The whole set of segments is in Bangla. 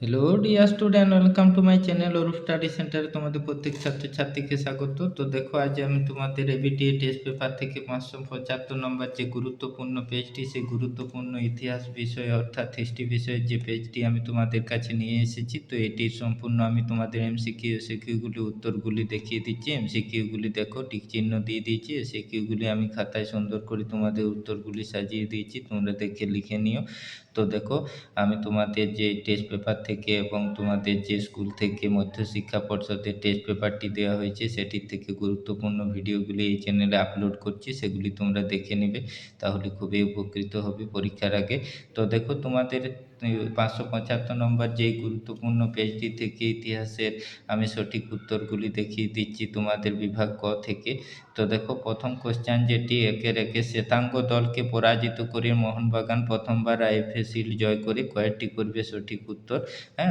Hello dear student, welcome to my channel Arup study সেন্টারে তোমাদের প্রত্যেক ছাত্রছাত্রীকে স্বাগত। তো দেখো, আজ আমি তোমাদের এবিটিএ টেস্ট পেপার থেকে 575 নম্বর যে গুরুত্বপূর্ণ পেজটি, সেই গুরুত্বপূর্ণ ইতিহাস বিষয় অর্থাৎ হিস্ট্রি বিষয়ের যে পেজটি আমি তোমাদের কাছে নিয়ে এসেছি। তো এটি সম্পূর্ণ আমি তোমাদের এমসিকিউগুলি উত্তরগুলি দেখিয়ে দিচ্ছি। এমসিকিউগুলি দেখো, টিক চিহ্ন দিয়ে দিয়েছি। এসিকিউগুলি আমি খাতায় সুন্দর করে তোমাদের উত্তরগুলি সাজিয়ে দিয়েছি, তোমরা দেখে লিখে নিও। তো দেখো, আমি তোমাদের যে টেস্ট পেপার থেকে এবং তোমাদের যে স্কুল থেকে মধ্যশিক্ষা পর্ষদের টেস্ট পেপারটি দেওয়া হয়েছে সেটির থেকে গুরুত্বপূর্ণ ভিডিওগুলি এই চ্যানেলে আপলোড করছি, সেগুলি তোমরা দেখে নেবে, তাহলে খুবই উপকৃত হবে পরীক্ষার আগে। তো দেখো, তোমাদের 575 নম্বর যেই গুরুত্বপূর্ণ পেজটি থেকে ইতিহাসের আমি সঠিক উত্তরগুলি দেখিয়ে দিচ্ছি তোমাদের বিভাগ ক থেকে। তো দেখো, প্রথম কোশ্চেন যেটি, একের একে শ্বেতাঙ্গ দলকে পরাজিত করে মোহনবাগান প্রথমবার আইএফএ শিল্ড জয় করে, কয়েকটি করবে সঠিক উত্তর।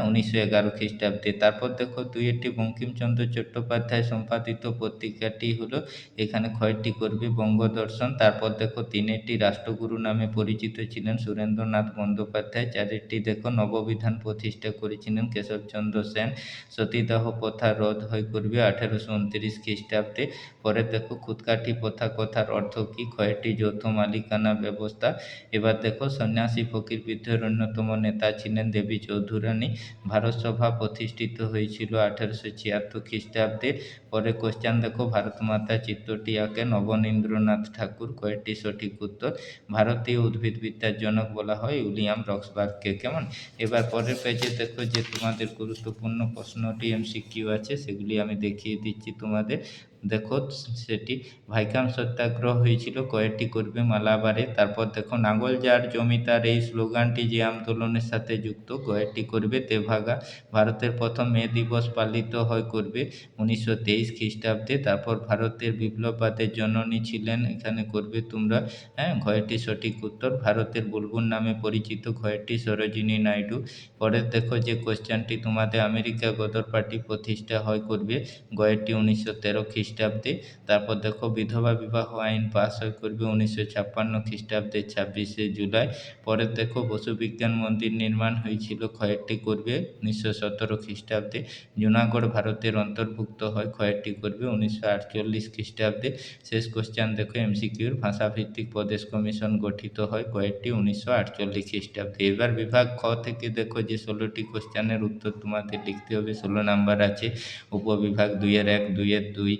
1911 খ্রিস্টাব্দে। তারপর দেখো, দুইটি বঙ্কিমচন্দ্র চট্টোপাধ্যায় সম্পাদিত পত্রিকাটি হলো, এখানে কয়েকটি করবে বঙ্গদর্শন। তারপর দেখো, তিনেরটি রাষ্ট্রগুরু নামে পরিচিত ছিলেন সুরেন্দ্রনাথ বন্দ্যোপাধ্যায়। চারেরটি দেখো, নববিধান প্রতিষ্ঠা করেছিলেন কেশবচন্দ্র সেন। সতীদাহ প্রথা রোধ হয় করবে 1829 খ্রিস্টাব্দে। পরে দেখো, খুদকাঠি প্রথা কথার অর্থ কি, কয়েকটি যৌথ মালিকানা ব্যবস্থা। এবার দেখো, সন্ন্যাসী ফকির বিদ্রোহের অন্যতম নেতা ছিলেন দেবী চৌধুরানী। ভারত সভা প্রতিষ্ঠিত হয়েছিল 1876 খ্রিস্টাব্দে। পরে কোশ্চেন দেখো, ভারত মাতা চিত্রটি আঁকেন নবনীন্দ্রনাথ ঠাকুর, কয়েকটি সঠিক উত্তর। ভারতীয় উদ্ভিদবিদ্যার জনক বলা হয় উইলিয়াম রক্সবার্গকে। কেমন? এবার পরের পেজে দেখো, যে তোমাদের গুরুত্বপূর্ণ প্রশ্নটি এমসিকিউ আছে, সেগুলি আমি দেখিয়ে দিচ্ছি তোমাদের। দেখো, সেটি ভাইকাম সত্যাগ্রহ হয়েছিল, কয়েকটি করবে মালাবারে। তারপর দেখো, নাঙ্গল যার জমিদার, এই স্লোগানটি যে আন্দোলনের সাথে যুক্ত, কয়েকটি করবে তেভাগা। ভারতের প্রথম মে দিবস পালিত হয় করবে 1923 খ্রিস্টাব্দে। তারপর ভারতের বিপ্লববাদের জননী ছিলেন, এখানে করবে তোমরা কয়েকটি সঠিক উত্তর। ভারতের বুলবুল নামে পরিচিত, কয়েকটি সরোজিনী নাইডু। পরের দেখো, যে কোশ্চেনটি তোমাদের, আমেরিকা গদর পার্টি প্রতিষ্ঠা হয় করবে কয়েকটি 1913 খ্রিস্টাব্দে। তারপর দেখো, বিধবা বিবাহ আইন পাস হয় করবে 1956 খ্রিস্টাব্দে 26শে জুলাই। পরে দেখো, বসু বিজ্ঞান মন্দির নির্মাণ হয়েছিল, কয়েকটি করবে 1917 খ্রিস্টাব্দে। জুনাগড় ভারতের অন্তর্ভুক্ত হয়, কয়েকটি করবে 1948 খ্রিস্টাব্দে। শেষ কোশ্চেন দেখো, এমসিকিউর ভাষাভিত্তিক প্রদেশ কমিশন গঠিত হয়, কয়েকটি 1948 খ্রিস্টাব্দে। এবার বিভাগ খ থেকে দেখো, যে 16টি কোশ্চেনের উত্তর তোমাদের লিখতে হবে। 16 নাম্বার আছে। উপবিভাগ 2-1, 2-2,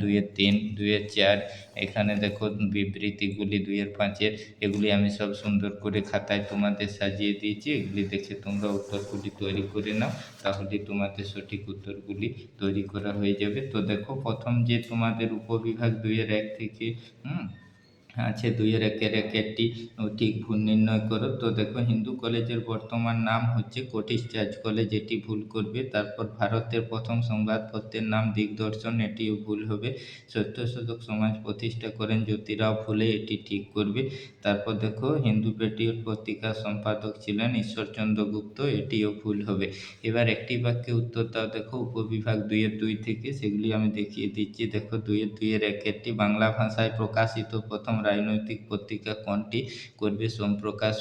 2-3, 2-4। এখানে দেখো বিবৃতিগুলি 2-5, এগুলি আমি সব সুন্দর করে খাতায় তোমাদের সাজিয়ে দিয়েছি, এগুলি দেখে তোমরা উত্তরগুলি তৈরি করে নাও, তাহলে তোমাদের সঠিক উত্তরগুলি তৈরি করা হয়ে যাবে। তো দেখো, প্রথম যে তোমাদের উপবিভাগ 2-1 থেকে আছে, 2-1-1টি ঠিক ভুল নির্ণয় করো। তো দেখো, হিন্দু কলেজের বর্তমান নাম হচ্ছে কটিশ চার্চ কলেজ, এটি ভুল করবে। তারপর ভারতের প্রথম সংবাদপত্রের নাম দিগদর্শন, এটিও ভুল হবে। সত্যশোধক সমাজ প্রতিষ্ঠা করেন জ্যোতিরাও ফুলে, এটি ঠিক করবে। তারপর দেখো, হিন্দু পেট্রিয়ট পত্রিকার সম্পাদক ছিলেন ঈশ্বরচন্দ্র গুপ্ত, এটিও ভুল হবে। এবার একটি বাক্যে উত্তর দাও। দেখো, উপবিভাগ 2-2 থেকে, সেগুলি আমি দেখিয়ে দিচ্ছি। দেখো, 2-2-1টি, বাংলা ভাষায় প্রকাশিত প্রথম রাজনৈতিক পত্রিকা কোনটি, করবে সোমপ্রকাশ।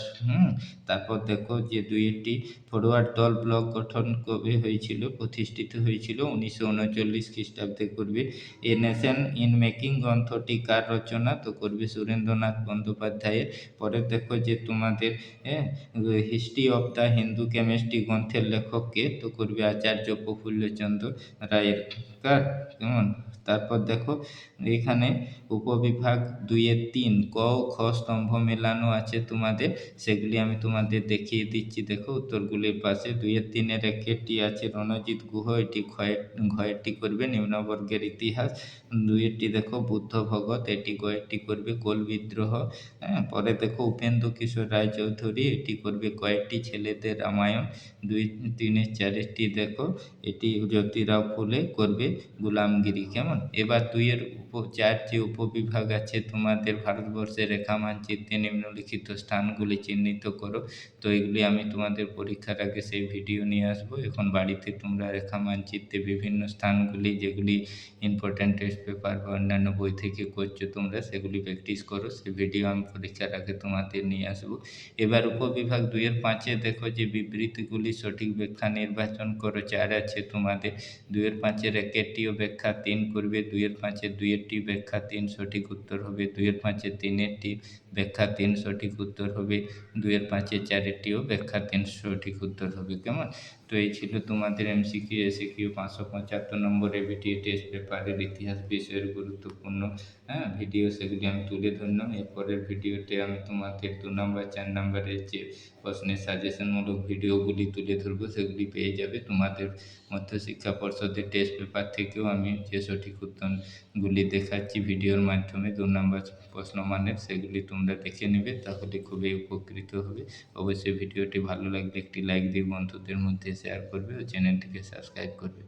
তারপর দেখো, যে 2টি ফরওয়ার্ড দল ব্লক গঠন কবে হয়েছিল, প্রতিষ্ঠিত হয়েছিল 1939 খ্রিস্টাব্দে, করবে। এ নেশন ইন মেকিং গ্রন্থটি কার রচনা, তো করবে সুরেন্দ্রনাথ বন্দ্যোপাধ্যায়ের। পরে দেখো, যে তোমাদের history of the Hindu chemistry গ্রন্থের লেখক কে, তো করবে আচার্য প্রফুল্লচন্দ্র রায়ের। কার? কেমন? তারপর দেখো, এখানে উপবিভাগ 2-3 ক ও খ স্তম্ভ মেলানো আছে তোমাদের, সেগুলি আমি তোমাদের দেখিয়ে দিচ্ছি। দেখো, উত্তরগুলির পাশে 2-3-এর একেরটি আছে রণজিৎ গুহ, এটি ঘয়েরটি করবে নিম্নবর্গের ইতিহাস। 2-টি দেখো, বুদ্ধ ভগত, এটি কয়েকটি করবে কোল বিদ্রোহ। পরে দেখো, উপেন্দ্র কিশোর রায়চৌধুরী, এটি করবে কয়েকটি ছেলেদের রামায়ণ। 2-3-4টি দেখো, এটি জ্যোতিরাও ফুলে, করবে গুলামগিরি। কেমন? এবার ২ এর ৪ যে উপবিভাগ আছে তোমাদের ভারতবর্ষের রেখা মানচিত্রে নিম্নলিখিত স্থানগুলি চিহ্নিত করো। তো এগুলি আমি তোমাদের পরীক্ষার আগে সেই ভিডিও নিয়ে আসবো। এখন বাড়িতে তোমরা রেখা মানচিত্রে বিভিন্ন স্থানগুলি যেগুলি ইম্পর্ট্যান্ট টেস্ট পেপার বা অন্যান্য বই থেকে করছো তোমরা সেগুলি প্র্যাকটিস করো। সেই ভিডিও আমি পরীক্ষার আগে তোমাদের নিয়ে আসবো। এবার উপবিভাগ ২-এর ৫-এ দেখো যে বিবৃতিগুলি সঠিক ব্যাখ্যা নির্বাচন করো। ৪ আছে তোমাদের ২-এর ৫-এর ১-এরটিও ব্যাখ্যা ৩ করবে, ২-এর ৫-এর ২-এরটি ব্যাখ্যা ৩ সঠিক উত্তর হবে, ২-এর ৫-এর ৩-এরটি ব্যাখ্যা ৩ সঠিক উত্তর হবে, ২-এর ৫-এর ৪-এরটিও ব্যাখ্যা ৩ সঠিক উত্তর হবে। কেমন? তো এই ছিল তোমাদের এমসিকিউ এসিকিউ ৫৭৫ নম্বর এবিটিএ টেস্ট পেপারের ইতিহাস বিষয়ের গুরুত্বপূর্ণ ভিডিও, সেগুলি আমি তুলে ধরলাম। এরপরের ভিডিওতে আমি তোমাদের ২ নম্বর ৪ নম্বরের যে প্রশ্নের সাজেশনমূলক ভিডিওগুলি তুলে ধরবো সেগুলি পেয়ে যাবে। তোমাদের মধ্যশিক্ষা পর্ষদের টেস্ট পেপার থেকেও আমি যে সঠিক উত্তরগুলি দেখাচ্ছি ভিডিওর মাধ্যমে ২ নম্বর প্রশ্নমানের, সেগুলি তোমরা দেখে নেবে, তাহলে খুবই উপকৃত হবে। অবশ্যই ভিডিওটি ভালো লাগলে একটি লাইক দিয়ে বন্ধুদের মধ্যে শেয়ার করবে ও চ্যানেলটিকে সাবস্ক্রাইব করবে।